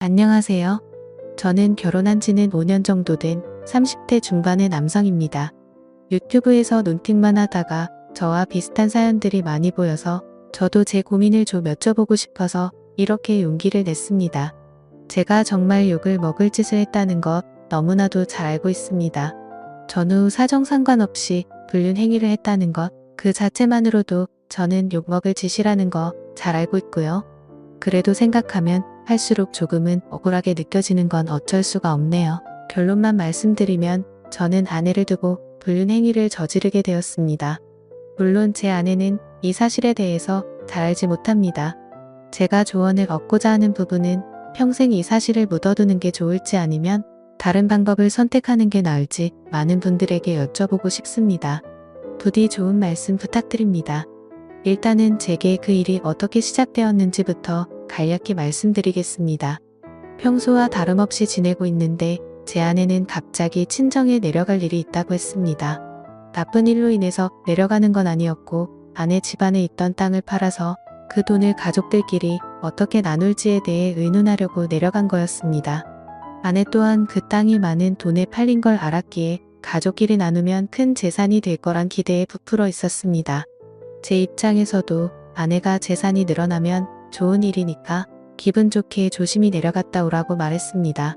안녕하세요. 저는 결혼한 지는 5년 정도 된 30대 중반의 남성입니다. 유튜브에서 논팅만 하다가 저와 비슷한 사연들이 많이 보여서 저도 제 고민을 좀 여쭤보고 싶어서 이렇게 용기를 냈습니다. 제가 정말 욕을 먹을 짓을 했다는 것 너무나도 잘 알고 있습니다. 전후 사정 상관없이 불륜 행위를 했다는 것 그 자체만으로도 저는 욕먹을 짓이라는 거 잘 알고 있고요. 그래도 생각하면 할수록 조금은 억울하게 느껴지는 건 어쩔 수가 없네요. 결론만 말씀드리면 저는 아내를 두고 불륜 행위를 저지르게 되었습니다. 물론 제 아내는 이 사실에 대해서 잘 알지 못합니다. 제가 조언을 얻고자 하는 부분은 평생 이 사실을 묻어두는 게 좋을지 아니면 다른 방법을 선택하는 게 나을지 많은 분들에게 여쭤보고 싶습니다. 부디 좋은 말씀 부탁드립니다. 일단은 제게 그 일이 어떻게 시작되었는지부터 간략히 말씀드리겠습니다. 평소와 다름없이 지내고 있는데 제 아내는 갑자기 친정에 내려갈 일이 있다고 했습니다. 나쁜 일로 인해서 내려가는 건 아니었고 아내 집안에 있던 땅을 팔아서 그 돈을 가족들끼리 어떻게 나눌지에 대해 의논하려고 내려간 거였습니다. 아내 또한 그 땅이 많은 돈에 팔린 걸 알았기에 가족끼리 나누면 큰 재산이 될 거란 기대에 부풀어 있었습니다. 제 입장에서도 아내가 재산이 늘어나면 좋은 일이니까 기분 좋게 조심히 내려갔다 오라고 말했습니다.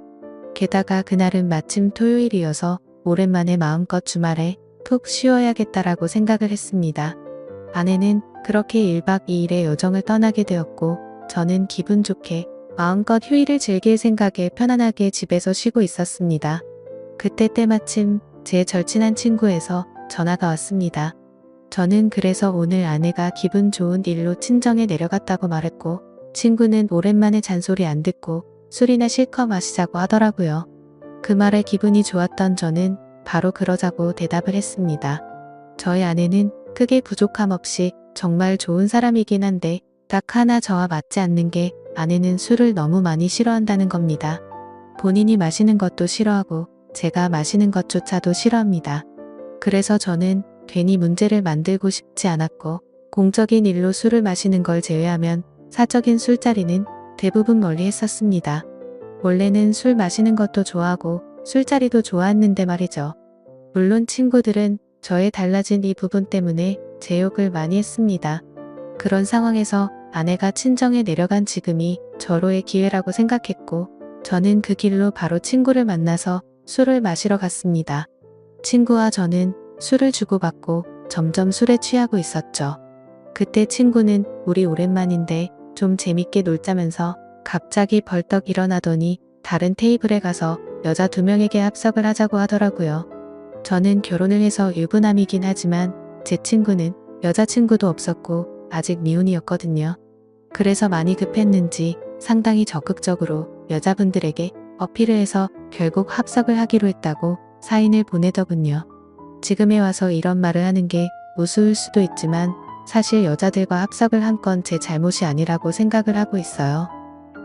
게다가 그날은 마침 토요일이어서 오랜만에 마음껏 주말에 푹 쉬어야겠다라고 생각을 했습니다. 아내는 그렇게 1박 2일의 여정을 떠나게 되었고 저는 기분 좋게 마음껏 휴일을 즐길 생각에 편안하게 집에서 쉬고 있었습니다. 그때 때마침 제 절친한 친구에서 전화가 왔습니다. 저는 그래서 오늘 아내가 기분 좋은 일로 친정에 내려갔다고 말했고 친구는 오랜만에 잔소리 안 듣고 술이나 실컷 마시자고 하더라고요. 그 말에 기분이 좋았던 저는 바로 그러자고 대답을 했습니다. 저희 아내는 크게 부족함 없이 정말 좋은 사람이긴 한데 딱 하나 저와 맞지 않는 게 아내는 술을 너무 많이 싫어한다는 겁니다. 본인이 마시는 것도 싫어하고 제가 마시는 것조차도 싫어합니다. 그래서 저는 괜히 문제를 만들고 싶지 않았고 공적인 일로 술을 마시는 걸 제외하면 사적인 술자리는 대부분 멀리 했었습니다. 원래는 술 마시는 것도 좋아하고 술자리도 좋아했는데 말이죠. 물론 친구들은 저의 달라진 이 부분 때문에 제 욕을 많이 했습니다. 그런 상황에서 아내가 친정에 내려간 지금이 절호의 기회라고 생각했고 저는 그 길로 바로 친구를 만나서 술을 마시러 갔습니다. 친구와 저는 술을 주고받고 점점 술에 취하고 있었죠. 그때 친구는 우리 오랜만인데 좀 재밌게 놀자면서 갑자기 벌떡 일어나더니 다른 테이블에 가서 여자 2명에게 합석을 하자고 하더라고요. 저는 결혼을 해서 유부남이긴 하지만 제 친구는 여자친구도 없었고 아직 미혼이었거든요. 그래서 많이 급했는지 상당히 적극적으로 여자분들에게 어필을 해서 결국 합석을 하기로 했다고 사인을 보내더군요. 지금에 와서 이런 말을 하는 게 우스울 수도 있지만 사실 여자들과 합석을 한 건 제 잘못이 아니라고 생각을 하고 있어요.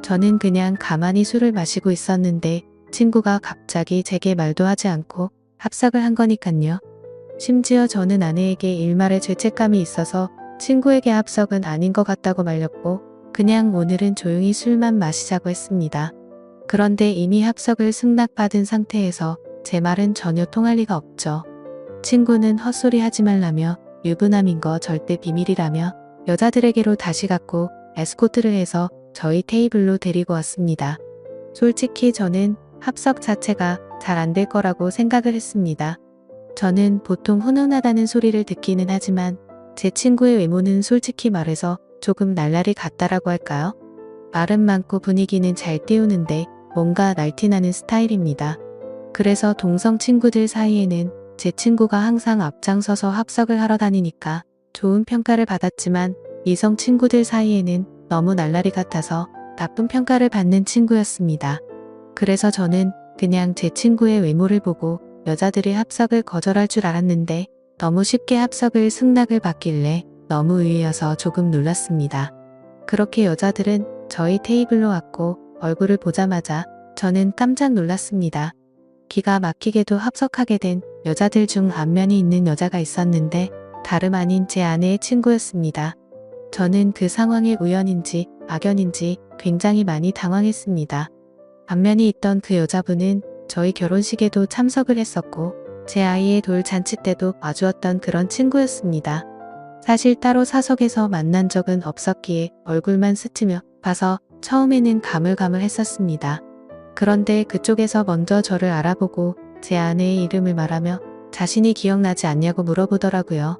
저는 그냥 가만히 술을 마시고 있었는데 친구가 갑자기 제게 말도 하지 않고 합석을 한 거니깐요. 심지어 저는 아내에게 일말의 죄책감이 있어서 친구에게 합석은 아닌 것 같다고 말렸고 그냥 오늘은 조용히 술만 마시자고 했습니다. 그런데 이미 합석을 승낙받은 상태에서 제 말은 전혀 통할 리가 없죠. 친구는 헛소리 하지 말라며 유부남인 거 절대 비밀이라며 여자들에게로 다시 갔고 에스코트를 해서 저희 테이블로 데리고 왔습니다. 솔직히 저는 합석 자체가 잘 안 될 거라고 생각을 했습니다. 저는 보통 훈훈하다는 소리를 듣기는 하지만 제 친구의 외모는 솔직히 말해서 조금 날라리 같다라고 할까요? 말은 많고 분위기는 잘 띄우는데 뭔가 날티나는 스타일입니다. 그래서 동성 친구들 사이에는 제 친구가 항상 앞장서서 합석을 하러 다니니까 좋은 평가를 받았지만 이성 친구들 사이에는 너무 날라리 같아서 나쁜 평가를 받는 친구였습니다. 그래서 저는 그냥 제 친구의 외모를 보고 여자들이 합석을 거절할 줄 알았는데 너무 쉽게 합석을 승낙을 받길래 너무 의외여서 조금 놀랐습니다. 그렇게 여자들은 저희 테이블로 왔고 얼굴을 보자마자 저는 깜짝 놀랐습니다. 기가 막히게도 합석하게 된 여자들 중 안면이 있는 여자가 있었는데 다름 아닌 제 아내의 친구였습니다. 저는 그 상황이 우연인지 악연인지 굉장히 많이 당황했습니다. 반면에 있던 그 여자분은 저희 결혼식에도 참석을 했었고 제 아이의 돌 잔치 때도 와주었던 그런 친구였습니다. 사실 따로 사석에서 만난 적은 없었기에 얼굴만 스치며 봐서 처음에는 가물가물했었습니다. 그런데 그쪽에서 먼저 저를 알아보고 제 아내의 이름을 말하며 자신이 기억나지 않냐고 물어보더라고요.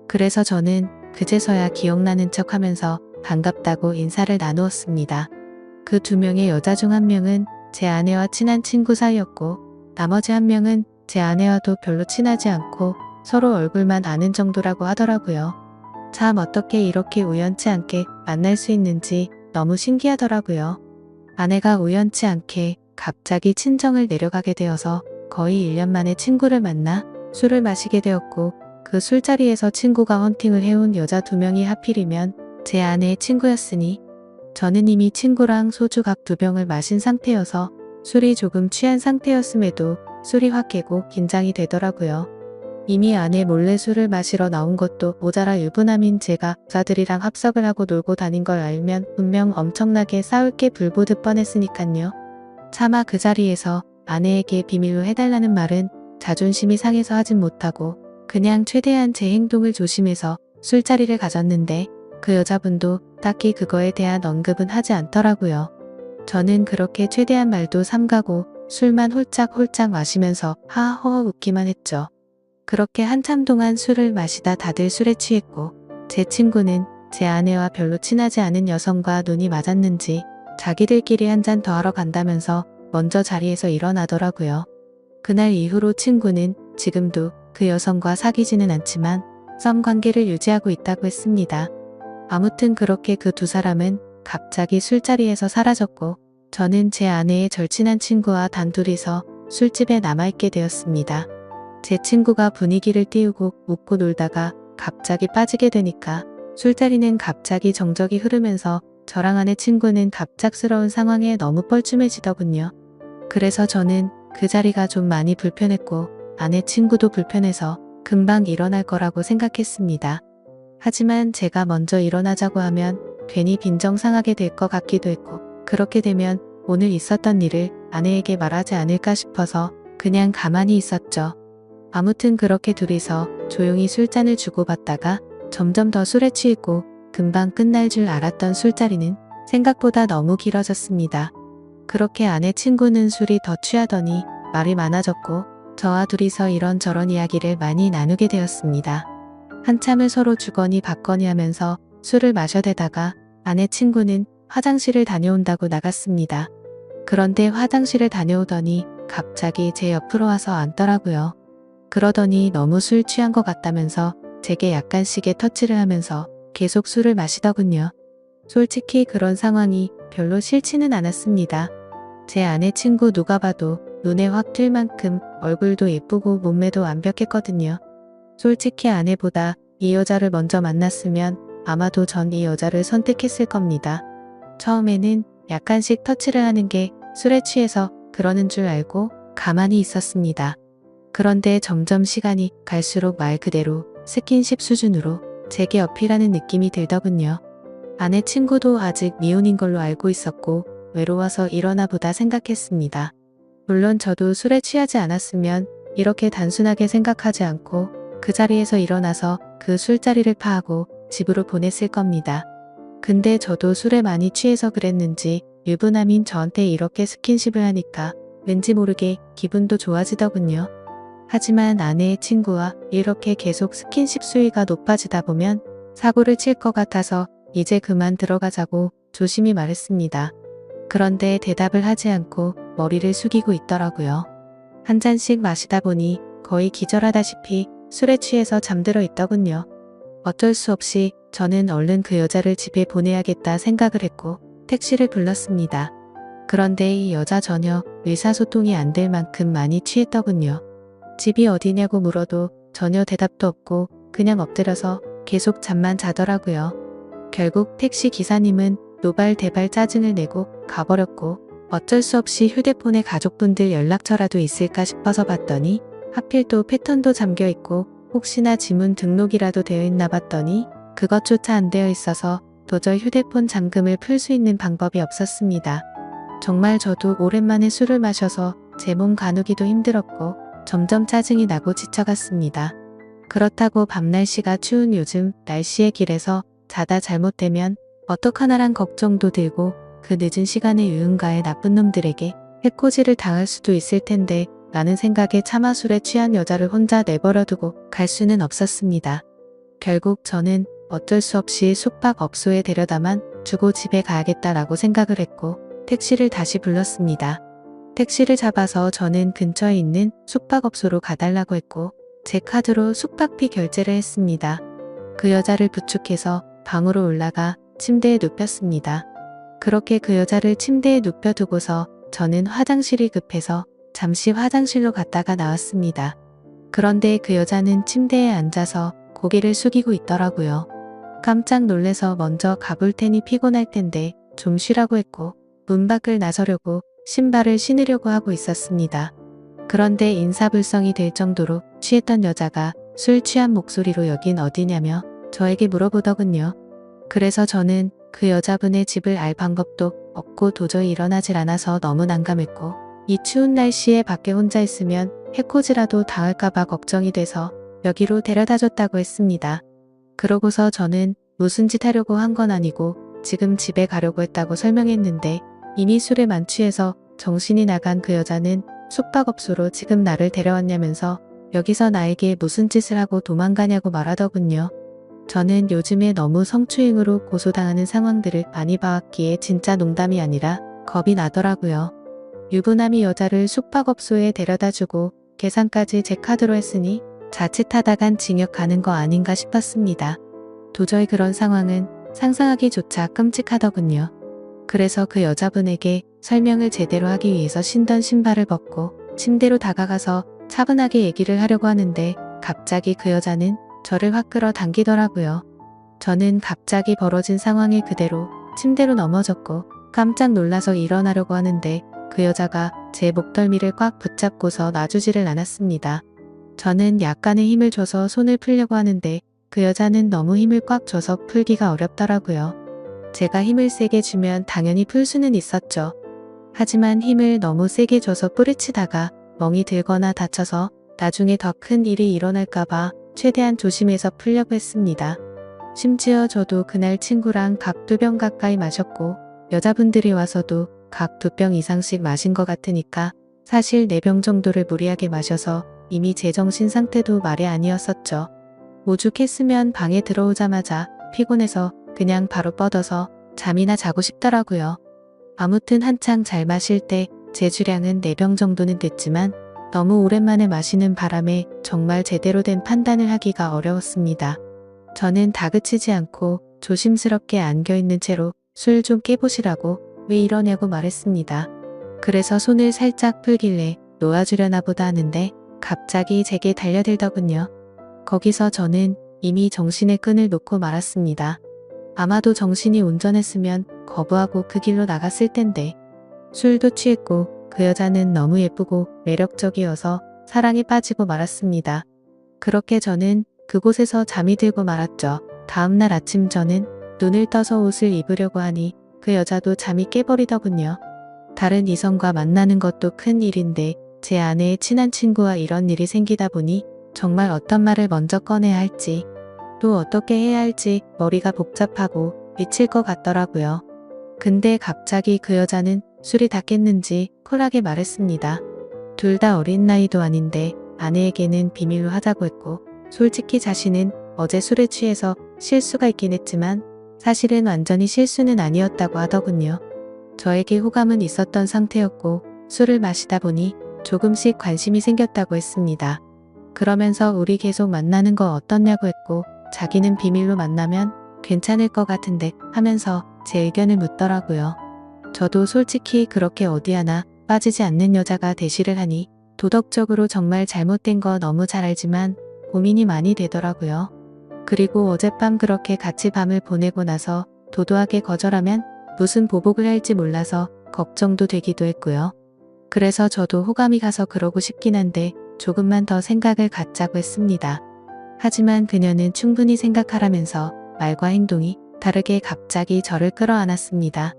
그래서 저는 그제서야 기억나는 척하면서 반갑다고 인사를 나누었습니다. 그 두 명의 여자 중 한 명은 제 아내와 친한 친구 사이였고 나머지 한 명은 제 아내와도 별로 친하지 않고 서로 얼굴만 아는 정도라고 하더라고요. 참 어떻게 이렇게 우연치 않게 만날 수 있는지 너무 신기하더라고요. 아내가 우연치 않게 갑자기 친정을 내려가게 되어서 거의 1년 만에 친구를 만나 술을 마시게 되었고 그 술자리에서 친구가 헌팅을 해온 여자 두 명이 하필이면 제 아내의 친구였으니 저는 이미 친구랑 소주 각 2병을 마신 상태여서 술이 조금 취한 상태였음에도 술이 확 깨고 긴장이 되더라고요. 이미 아내 몰래 술을 마시러 나온 것도 모자라 유부남인 제가 여자들이랑 합석을 하고 놀고 다닌 걸 알면 분명 엄청나게 싸울 게 불보듯 뻔했으니깐요. 차마 그 자리에서 아내에게 비밀로 해달라는 말은 자존심이 상해서 하진 못하고 그냥 최대한 제 행동을 조심해서 술자리를 가졌는데 그 여자분도 딱히 그거에 대한 언급은 하지 않더라고요. 저는 그렇게 최대한 말도 삼가고 술만 홀짝홀짝 마시면서 하하허 웃기만 했죠. 그렇게 한참 동안 술을 마시다 다들 술에 취했고 제 친구는 제 아내와 별로 친하지 않은 여성과 눈이 맞았는지 자기들끼리 한 잔 더 하러 간다면서 먼저 자리에서 일어나더라고요. 그날 이후로 친구는 지금도 그 여성과 사귀지는 않지만 썸 관계를 유지하고 있다고 했습니다. 아무튼 그렇게 그 두 사람은 갑자기 술자리에서 사라졌고 저는 제 아내의 절친한 친구와 단둘이서 술집에 남아있게 되었습니다. 제 친구가 분위기를 띄우고 웃고 놀다가 갑자기 빠지게 되니까 술자리는 갑자기 정적이 흐르면서 저랑 아내 친구는 갑작스러운 상황에 너무 뻘쭘해지더군요. 그래서 저는 그 자리가 좀 많이 불편했고 아내 친구도 불편해서 금방 일어날 거라고 생각했습니다. 하지만 제가 먼저 일어나자고 하면 괜히 빈정상하게 될 것 같기도 했고 그렇게 되면 오늘 있었던 일을 아내에게 말하지 않을까 싶어서 그냥 가만히 있었죠. 아무튼 그렇게 둘이서 조용히 술잔을 주고받다가 점점 더 술에 취했고 금방 끝날 줄 알았던 술자리는 생각보다 너무 길어졌습니다. 그렇게 아내 친구는 술이 더 취하더니 말이 많아졌고 저와 둘이서 이런저런 이야기를 많이 나누게 되었습니다. 한참을 서로 주거니 받거니 하면서 술을 마셔대다가 아내 친구는 화장실을 다녀온다고 나갔습니다. 그런데 화장실을 다녀오더니 갑자기 제 옆으로 와서 앉더라고요. 그러더니 너무 술 취한 것 같다면서 제게 약간씩의 터치를 하면서 계속 술을 마시더군요. 솔직히 그런 상황이 별로 싫지는 않았습니다. 제 아내 친구 누가 봐도 눈에 확 띌 만큼 얼굴도 예쁘고 몸매도 완벽했거든요. 솔직히 아내보다 이 여자를 먼저 만났으면 아마도 전 이 여자를 선택했을 겁니다. 처음에는 약간씩 터치를 하는 게 술에 취해서 그러는 줄 알고 가만히 있었습니다. 그런데 점점 시간이 갈수록 말 그대로 스킨십 수준으로 제게 어필하는 느낌이 들더군요. 아내 친구도 아직 미혼인 걸로 알고 있었고 외로워서 이러나 보다 생각했습니다. 물론 저도 술에 취하지 않았으면 이렇게 단순하게 생각하지 않고 그 자리에서 일어나서 그 술자리를 파하고 집으로 보냈을 겁니다. 근데 저도 술에 많이 취해서 그랬는지 유부남인 저한테 이렇게 스킨십을 하니까 왠지 모르게 기분도 좋아지더군요. 하지만 아내의 친구와 이렇게 계속 스킨십 수위가 높아지다 보면 사고를 칠 것 같아서 이제 그만 들어가자고 조심히 말했습니다. 그런데 대답을 하지 않고 머리를 숙이고 있더라고요. 한 잔씩 마시다 보니 거의 기절하다시피 술에 취해서 잠들어 있더군요. 어쩔 수 없이 저는 얼른 그 여자를 집에 보내야겠다 생각을 했고 택시를 불렀습니다. 그런데 이 여자 전혀 의사소통이 안 될 만큼 많이 취했더군요. 집이 어디냐고 물어도 전혀 대답도 없고 그냥 엎드려서 계속 잠만 자더라고요. 결국 택시 기사님은 노발대발 짜증을 내고 가버렸고 어쩔 수 없이 휴대폰에 가족분들 연락처라도 있을까 싶어서 봤더니 하필 또 패턴도 잠겨있고 혹시나 지문 등록이라도 되어 있나 봤더니 그것조차 안 되어 있어서 도저히 휴대폰 잠금을 풀 수 있는 방법이 없었습니다. 정말 저도 오랜만에 술을 마셔서 제 몸 가누기도 힘들었고 점점 짜증이 나고 지쳐갔습니다. 그렇다고 밤 날씨가 추운 요즘 날씨의 길에서 자다 잘못되면 어떡하나란 걱정도 들고 그 늦은 시간에 유흥가에 나쁜 놈들에게 해코지를 당할 수도 있을 텐데 라는 생각에 차마 술에 취한 여자를 혼자 내버려두고 갈 수는 없었습니다. 결국 저는 어쩔 수 없이 숙박업소에 데려다만 주고 집에 가야겠다라고 생각을 했고 택시를 다시 불렀습니다. 택시를 잡아서 저는 근처에 있는 숙박업소로 가달라고 했고 제 카드로 숙박비 결제를 했습니다. 그 여자를 부축해서 방으로 올라가 침대에 눕혔습니다. 그렇게 그 여자를 침대에 눕혀두고서 저는 화장실이 급해서 잠시 화장실로 갔다가 나왔습니다. 그런데 그 여자는 침대에 앉아서 고개를 숙이고 있더라고요. 깜짝 놀래서 먼저 가볼 테니 피곤할 텐데 좀 쉬라고 했고 문 밖을 나서려고 신발을 신으려고 하고 있었습니다. 그런데 인사불성이 될 정도로 취했던 여자가 술 취한 목소리로 여긴 어디냐며 저에게 물어보더군요. 그래서 저는 그 여자분의 집을 알 방법도 없고 도저히 일어나질 않아서 너무 난감했고 이 추운 날씨에 밖에 혼자 있으면 해코지라도 당할까봐 걱정이 돼서 여기로 데려다줬다고 했습니다. 그러고서 저는 무슨 짓 하려고 한 건 아니고 지금 집에 가려고 했다고 설명했는데 이미 술에 만취해서 정신이 나간 그 여자는 숙박업소로 지금 나를 데려왔냐면서 여기서 나에게 무슨 짓을 하고 도망가냐고 말하더군요. 저는 요즘에 너무 성추행으로 고소당하는 상황들을 많이 봐왔기에 진짜 농담이 아니라 겁이 나더라고요. 유부남이 여자를 숙박업소에 데려다주고 계산까지 제 카드로 했으니 자칫하다간 징역 가는 거 아닌가 싶었습니다. 도저히 그런 상황은 상상하기조차 끔찍하더군요. 그래서 그 여자분에게 설명을 제대로 하기 위해서 신던 신발을 벗고 침대로 다가가서 차분하게 얘기를 하려고 하는데 갑자기 그 여자는 저를 확 끌어당기더라고요. 저는 갑자기 벌어진 상황에 그대로 침대로 넘어졌고 깜짝 놀라서 일어나려고 하는데 그 여자가 제 목덜미를 꽉 붙잡고서 놔주지를 않았습니다. 저는 약간의 힘을 줘서 손을 풀려고 하는데 그 여자는 너무 힘을 꽉 줘서 풀기가 어렵더라고요. 제가 힘을 세게 주면 당연히 풀 수는 있었죠. 하지만 힘을 너무 세게 줘서 뿌리치다가 멍이 들거나 다쳐서 나중에 더 큰 일이 일어날까봐 최대한 조심해서 풀려고 했습니다. 심지어 저도 그날 친구랑 각 2병 가까이 마셨고 여자분들이 와서도 각 2병 이상씩 마신 것 같으니까 사실 4병 정도를 무리하게 마셔서 이미 제정신 상태도 말이 아니었었죠. 오죽했으면 방에 들어오자마자 피곤해서 그냥 바로 뻗어서 잠이나 자고 싶더라고요. 아무튼 한창 잘 마실 때 제 주량은 4병 정도는 됐지만 너무 오랜만에 마시는 바람에 정말 제대로 된 판단을 하기가 어려웠습니다. 저는 다그치지 않고 조심스럽게 안겨있는 채로 술 좀 깨보시라고 왜 이러냐고 말했습니다. 그래서 손을 살짝 풀길래 놓아주려나 보다 하는데 갑자기 제게 달려들더군요. 거기서 저는 이미 정신의 끈을 놓고 말았습니다. 아마도 정신이 온전했으면 거부하고 그 길로 나갔을 텐데 술도 취했고 그 여자는 너무 예쁘고 매력적이어서 사랑에 빠지고 말았습니다. 그렇게 저는 그곳에서 잠이 들고 말았죠. 다음날 아침 저는 눈을 떠서 옷을 입으려고 하니 그 여자도 잠이 깨버리더군요. 다른 이성과 만나는 것도 큰 일인데 제 아내의 친한 친구와 이런 일이 생기다 보니 정말 어떤 말을 먼저 꺼내야 할지 또 어떻게 해야 할지 머리가 복잡하고 미칠 것 같더라고요. 근데 갑자기 그 여자는 술이 다 깼는지 쿨하게 말했습니다. 둘 다 어린 나이도 아닌데 아내에게는 비밀로 하자고 했고 솔직히 자신은 어제 술에 취해서 실수가 있긴 했지만 사실은 완전히 실수는 아니었다고 하더군요. 저에게 호감은 있었던 상태였고 술을 마시다 보니 조금씩 관심이 생겼다고 했습니다. 그러면서 우리 계속 만나는 거 어떻냐고 했고 자기는 비밀로 만나면 괜찮을 것 같은데 하면서 제 의견을 묻더라고요. 저도 솔직히 그렇게 어디 하나 빠지지 않는 여자가 대시를 하니 도덕적으로 정말 잘못된 거 너무 잘 알지만 고민이 많이 되더라고요. 그리고 어젯밤 그렇게 같이 밤을 보내고 나서 도도하게 거절하면 무슨 보복을 할지 몰라서 걱정도 되기도 했고요. 그래서 저도 호감이 가서 그러고 싶긴 한데 조금만 더 생각을 갖자고 했습니다. 하지만 그녀는 충분히 생각하라면서 말과 행동이 다르게 갑자기 저를 끌어안았습니다.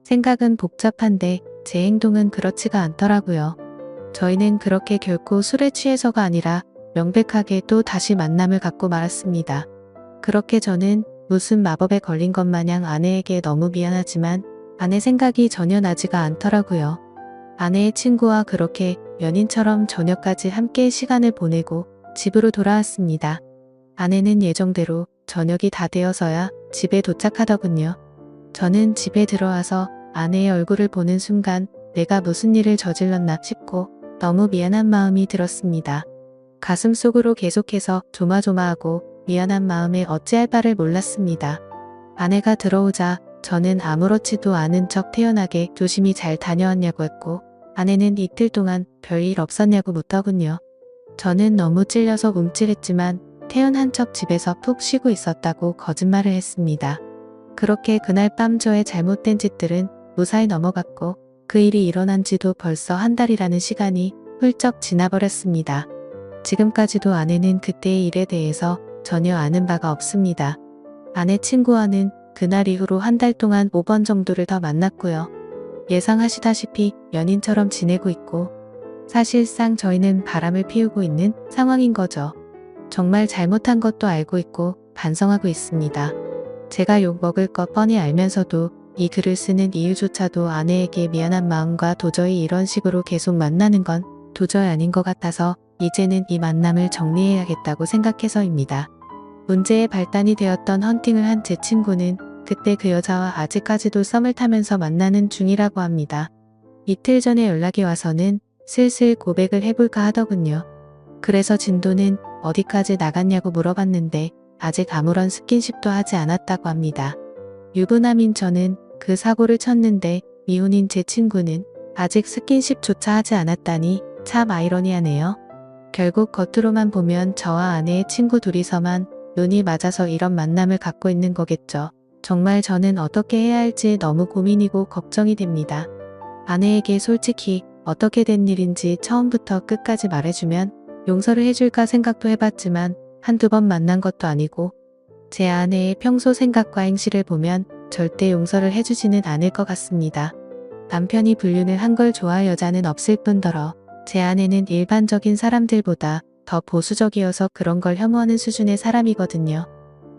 생각은 복잡한데 제 행동은 그렇지가 않더라고요. 저희는 그렇게 결코 술에 취해서가 아니라 명백하게 또 다시 만남을 갖고 말았습니다. 그렇게 저는 무슨 마법에 걸린 것 마냥 아내에게 너무 미안하지만 아내 생각이 전혀 나지가 않더라고요. 아내의 친구와 그렇게 연인처럼 저녁까지 함께 시간을 보내고 집으로 돌아왔습니다. 아내는 예정대로 저녁이 다 되어서야 집에 도착하더군요. 저는 집에 들어와서 아내의 얼굴을 보는 순간 내가 무슨 일을 저질렀나 싶고 너무 미안한 마음이 들었습니다. 가슴속으로 계속해서 조마조마하고 미안한 마음에 어찌할 바를 몰랐습니다. 아내가 들어오자 저는 아무렇지도 않은 척 태연하게 조심히 잘 다녀왔냐고 했고 아내는 이틀 동안 별일 없었냐고 묻더군요. 저는 너무 찔려서 움찔했지만 태연한 척 집에서 푹 쉬고 있었다고 거짓말을 했습니다. 그렇게 그날 밤 저의 잘못된 짓들은 무사히 넘어갔고 그 일이 일어난 지도 벌써 한 달이라는 시간이 훌쩍 지나버렸습니다. 지금까지도 아내는 그때의 일에 대해서 전혀 아는 바가 없습니다. 아내 친구와는 그날 이후로 한 달 동안 5번 정도를 더 만났고요. 예상하시다시피 연인처럼 지내고 있고 사실상 저희는 바람을 피우고 있는 상황인 거죠. 정말 잘못한 것도 알고 있고 반성하고 있습니다. 제가 욕먹을 것 뻔히 알면서도 이 글을 쓰는 이유조차도 아내에게 미안한 마음과 도저히 이런 식으로 계속 만나는 건 도저히 아닌 것 같아서 이제는 이 만남을 정리해야겠다고 생각해서입니다. 문제의 발단이 되었던 헌팅을 한 제 친구는 그때 그 여자와 아직까지도 썸을 타면서 만나는 중이라고 합니다. 이틀 전에 연락이 와서는 슬슬 고백을 해볼까 하더군요. 그래서 진도는 어디까지 나갔냐고 물어봤는데 아직 아무런 스킨십도 하지 않았다고 합니다. 유부남인 저는 그 사고를 쳤는데 미혼인 제 친구는 아직 스킨십조차 하지 않았다니 참 아이러니하네요. 결국 겉으로만 보면 저와 아내의 친구 둘이서만 눈이 맞아서 이런 만남을 갖고 있는 거겠죠. 정말 저는 어떻게 해야 할지 너무 고민이고 걱정이 됩니다. 아내에게 솔직히 어떻게 된 일인지 처음부터 끝까지 말해주면 용서를 해줄까 생각도 해봤지만 한두 번 만난 것도 아니고 제 아내의 평소 생각과 행실을 보면 절대 용서를 해주지는 않을 것 같습니다. 남편이 불륜을 한 걸 좋아할 여자는 없을 뿐더러 제 아내는 일반적인 사람들보다 더 보수적이어서 그런 걸 혐오하는 수준의 사람이거든요.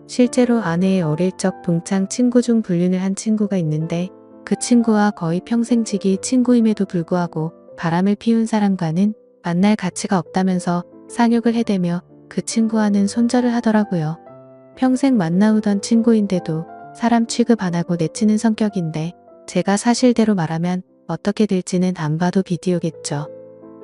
실제로 아내의 어릴 적 동창 친구 중 불륜을 한 친구가 있는데 그 친구와 거의 평생지기 친구임에도 불구하고 바람을 피운 사람과는 만날 가치가 없다면서 상욕을 해대며 그 친구와는 손절을 하더라고요. 평생 만나오던 친구인데도 사람 취급 안 하고 내치는 성격인데 제가 사실대로 말하면 어떻게 될지는 안 봐도 비디오겠죠.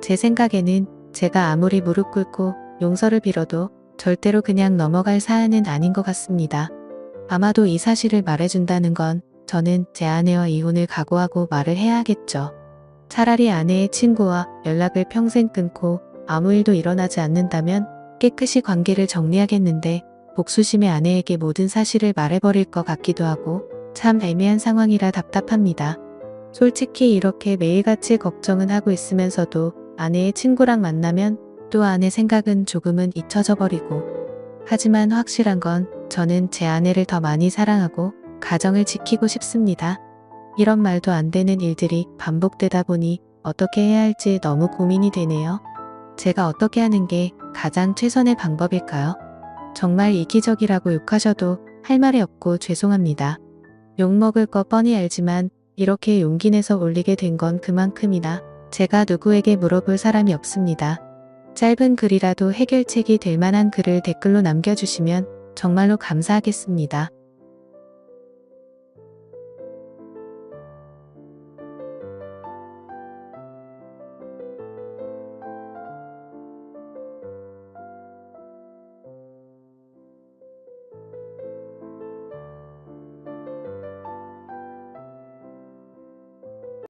제 생각에는 제가 아무리 무릎 꿇고 용서를 빌어도 절대로 그냥 넘어갈 사안은 아닌 것 같습니다. 아마도 이 사실을 말해준다는 건 저는 제 아내와 이혼을 각오하고 말을 해야 하겠죠. 차라리 아내의 친구와 연락을 평생 끊고 아무 일도 일어나지 않는다면 깨끗이 관계를 정리하겠는데 복수심에 아내에게 모든 사실을 말해버릴 것 같기도 하고 참 애매한 상황이라 답답합니다. 솔직히 이렇게 매일같이 걱정은 하고 있으면서도 아내의 친구랑 만나면 또 아내 생각은 조금은 잊혀져 버리고 하지만 확실한 건 저는 제 아내를 더 많이 사랑하고 가정을 지키고 싶습니다. 이런 말도 안 되는 일들이 반복되다 보니 어떻게 해야 할지 너무 고민이 되네요. 제가 어떻게 하는 게 가장 최선의 방법일까요? 정말 이기적이라고 욕하셔도 할 말이 없고 죄송합니다. 욕먹을 거 뻔히 알지만 이렇게 용기 내서 올리게 된 건 그만큼이나 제가 누구에게 물어볼 사람이 없습니다. 짧은 글이라도 해결책이 될 만한 글을 댓글로 남겨주시면 정말로 감사하겠습니다.